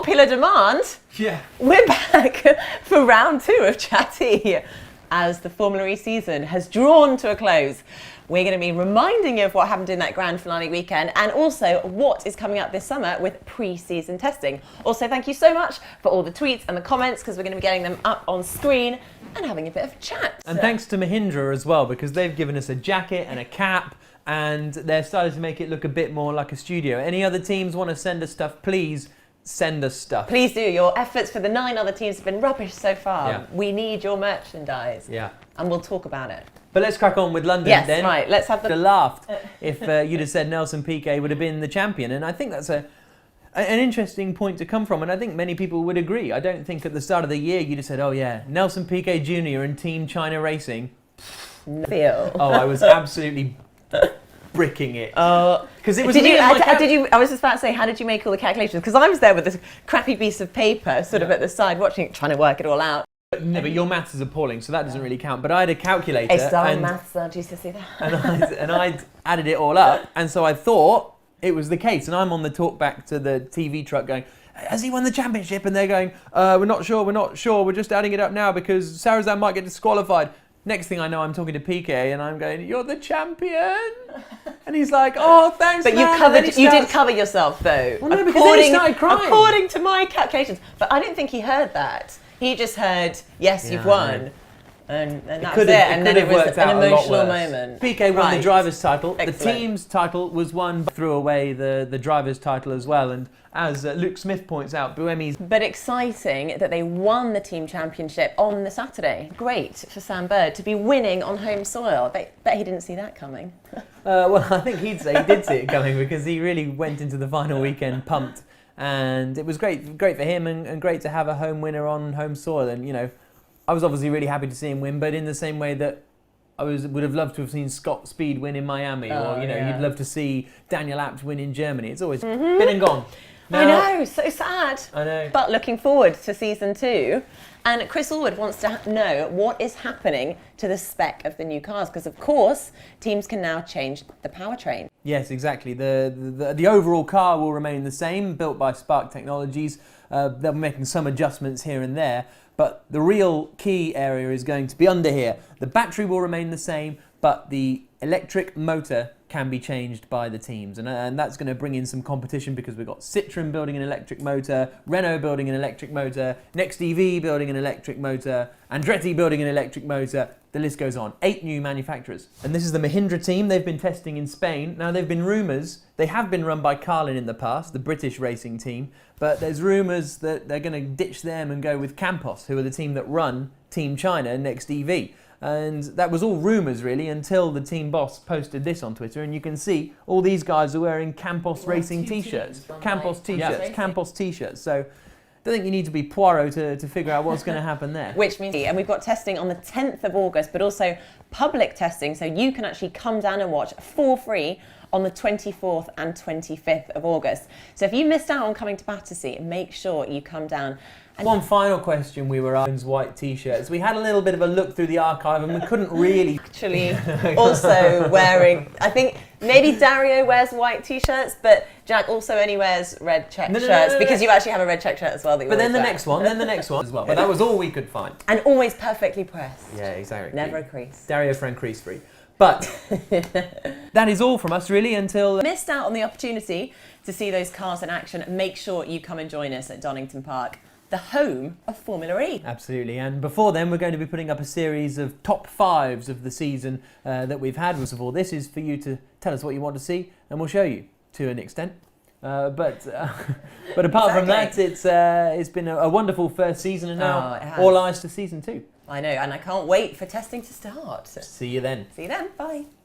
popular demand, we're back for round 2 of Chatty as the Formula E season has drawn to a close. We're going to be reminding you of what happened in that grand finale weekend and also what is coming up this summer with pre-season testing. Also, thank you so much for all the tweets and the comments because we're going to be getting them up on screen and having a bit of a chat. And thanks to Mahindra as well, because they've given us a jacket and a cap and they're starting to make it look a bit more like a studio. Any other teams want to send us stuff, please send us stuff. Please do. Your efforts for the 9 other teams have been rubbish so far. We need your merchandise. And we'll talk about it. But let's crack on with London then. Yes, right. Let's have the... laughed if you'd have said Nelson Piquet would have been the champion. And I think that's an interesting point to come from. And I think many people would agree. I don't think at the start of the year you'd have said, oh yeah, Nelson Piquet Jr. and Team China Racing. Feel. Oh, I was absolutely bricking it. Because it was. I was just about to say, how did you make all the calculations? Because I was there with this crappy piece of paper, sort of at the side, watching it, trying to work it all out. No, but your maths is appalling, so that doesn't really count. But I had a calculator. It's done maths, aren't you, Sissy? And I'd added it all up, and so I thought it was the case. And I'm on the talk back to the TV truck going, has he won the championship? And they're going, we're not sure, we're just adding it up now because Sarrazin might get disqualified. Next thing I know, I'm talking to Piquet and I'm going, you're the champion? And he's like, oh, thanks, but man. you did cover yourself, though. Well, no, because then he started crying. According to my calculations. But I don't think he heard that. He just heard, yes, you've won. And that was it. And then it was an emotional moment. Piquet won the driver's title. Excellent. The team's title was won, but threw away the driver's title as well. And as Luke Smith points out, Buemi's... But exciting that they won the team championship on the Saturday. Great for Sam Bird to be winning on home soil. Bet he didn't see that coming. Well, I think he'd say he did see it coming because he really went into the final weekend pumped. And it was great for him and great to have a home winner on home soil. And, you know, I was obviously really happy to see him win, but in the same way that I would have loved to have seen Scott Speed win in Miami, or you'd love to see Daniel Abt win in Germany. It's always been and gone. Now, I know, so sad. I know. But looking forward to season 2. And Chris Allwood wants to know what is happening to the spec of the new cars, because of course teams can now change the powertrain. Yes, exactly. The overall car will remain the same, built by Spark Technologies. They're making some adjustments here and there. But the real key area is going to be under here. The battery will remain the same, but the electric motor can be changed by the teams. And that's going to bring in some competition because we've got Citroën building an electric motor, Renault building an electric motor, Next EV building an electric motor, Andretti building an electric motor. The list goes on. 8 new manufacturers. And this is the Mahindra team. They've been testing in Spain. Now, there have been rumours. They have been run by Carlin in the past, the British racing team. But there's rumours that they're going to ditch them and go with Campos, who are the team that run Team China, Next EV. And that was all rumours, really, until the team boss posted this on Twitter. And you can see all these guys are wearing Campos racing T-shirts. Campos T-shirts. Campos T-shirts. So I don't think you need to be Poirot to figure out what's going to happen there. Which means, and we've got testing on the 10th of August, but also public testing, so you can actually come down and watch for free on the 24th and 25th of August. So if you missed out on coming to Battersea, make sure you come down. And one final question we were asking, white T-shirts. We had a little bit of a look through the archive and we couldn't really... Actually, also wearing, I think maybe Dario wears white T-shirts, but Jack also only wears red check shirts because you actually have a red check shirt as well. That you but then the wear. next one as well. But that was all we could find. And always perfectly pressed. Yeah, exactly. Never a crease. Dario Frank crease free. But that is all from us, really, until... Missed out on the opportunity to see those cars in action. Make sure you come and join us at Donington Park, the home of Formula E. Absolutely. And before then, we're going to be putting up a series of top 5s of the season that we've had. First of all, this is for you to tell us what you want to see, and we'll show you to an extent. But apart from that, it's been a wonderful first season, and now all eyes to season 2. I know, and I can't wait for testing to start. See you then. See you then. Bye.